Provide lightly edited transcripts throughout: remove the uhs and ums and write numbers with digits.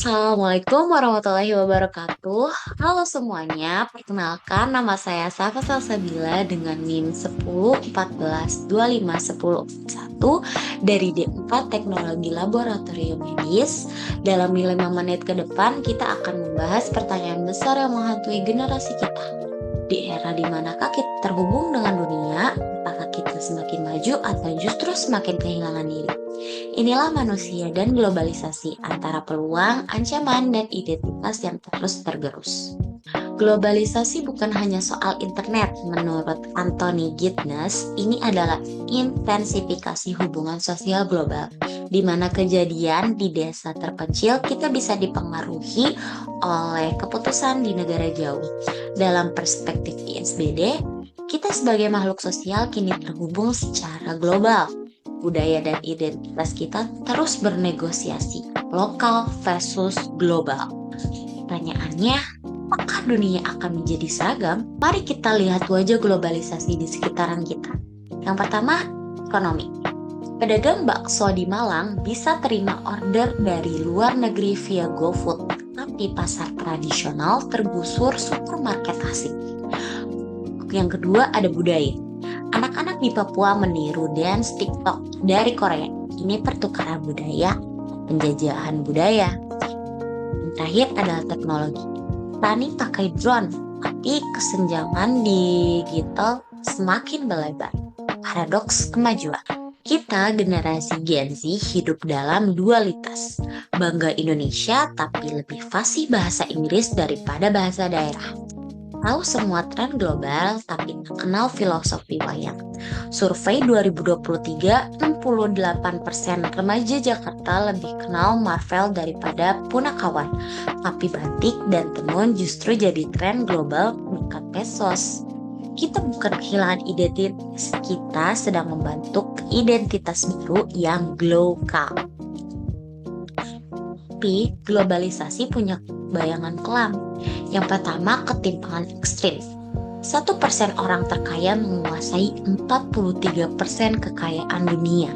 Assalamualaikum warahmatullahi wabarakatuh. Halo semuanya, perkenalkan nama saya Safa Salsabila dengan NIM 10 14 25 10 1 dari D4 Teknologi Laboratorium Medis. Dalam 5 menit ke depan kita akan membahas pertanyaan besar yang menghantui generasi kita. Di era di manakah kita terhubung dengan dunia, apakah kita semakin maju atau justru semakin kehilangan diri? Inilah manusia dan globalisasi, antara peluang, ancaman, dan identitas yang terus tergerus. Globalisasi bukan hanya soal internet. Menurut Anthony Giddens, ini adalah intensifikasi hubungan sosial global, di mana kejadian di desa terpencil kita bisa dipengaruhi oleh keputusan di negara jauh. Dalam perspektif ISBD, kita sebagai makhluk sosial kini terhubung secara global. Budaya dan identitas kita terus bernegosiasi, lokal versus global. Pertanyaannya, apakah dunia akan menjadi seragam? Mari kita lihat wajah globalisasi di sekitaran kita. Yang pertama, ekonomi. Pedagang bakso di Malang bisa terima order dari luar negeri via GoFood, tapi pasar tradisional tergusur supermarket asing. Yang kedua, ada budaya. Anak-anak di Papua meniru dance TikTok dari Korea. Ini pertukaran budaya, penjajahan budaya. Yang terakhir adalah teknologi. Tani pakai drone, tapi kesenjangan digital semakin melebar. Paradoks kemajuan. Kita generasi Gen Z hidup dalam dualitas. Bangga Indonesia, tapi lebih fasih bahasa Inggris daripada bahasa daerah. Tahu semua tren global, tapi tak kenal filosofi wayang. Survei 2023, 68% remaja Jakarta lebih kenal Marvel daripada Punakawan. Tapi batik dan tenun justru jadi tren global berkat pesos. Kita bukan kehilangan identitas, kita sedang membentuk identitas baru yang global. Tapi globalisasi punya bayangan kelam. Yang pertama, ketimpangan ekstrim. 1% orang terkaya menguasai 43% kekayaan dunia.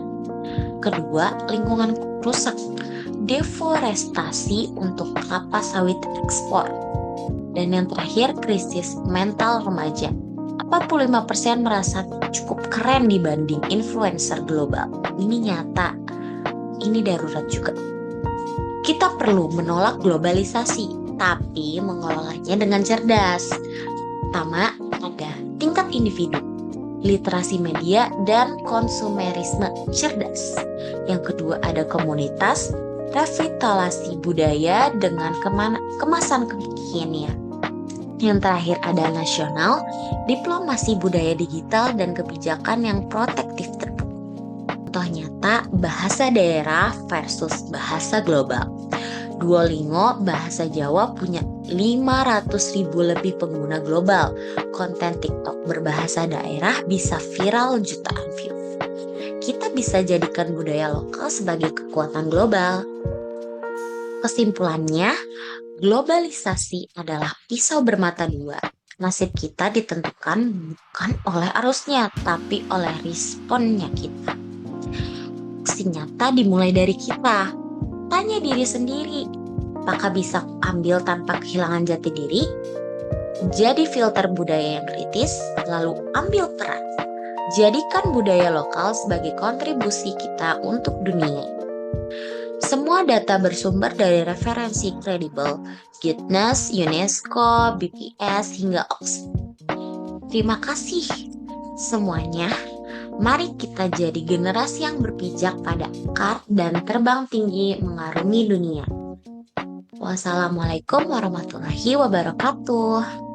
Kedua, lingkungan rusak. Deforestasi untuk kelapa sawit ekspor. Dan yang terakhir, krisis mental remaja. 45% merasa cukup keren dibanding influencer global. Ini nyata. Ini darurat juga. Kita perlu menolak globalisasi, tapi mengelolanya dengan cerdas. Pertama, ada tingkat individu, literasi media, dan konsumerisme cerdas. Yang kedua, ada komunitas, revitalisasi budaya dengan kemasan kekinian. Yang terakhir, ada nasional, diplomasi budaya digital, dan kebijakan yang protektif terbuka. Contoh nyata, bahasa daerah versus bahasa global. Duolingo bahasa Jawa punya 500.000 lebih pengguna global. Konten TikTok berbahasa daerah bisa viral jutaan view. Kita bisa jadikan budaya lokal sebagai kekuatan global. Kesimpulannya, globalisasi adalah pisau bermata dua. Nasib kita ditentukan bukan oleh arusnya, tapi oleh responnya kita. Aksi nyata dimulai dari kita. Tanya diri sendiri, apakah bisa ambil tanpa kehilangan jati diri? Jadi filter budaya yang kritis, lalu ambil peran. Jadikan budaya lokal sebagai kontribusi kita untuk dunia. Semua data bersumber dari referensi kredibel, Giddens, UNESCO, BPS, hingga Oxford. Terima kasih semuanya. Mari kita jadi generasi yang berpijak pada akar dan terbang tinggi mengarungi dunia. Wassalamualaikum warahmatullahi wabarakatuh.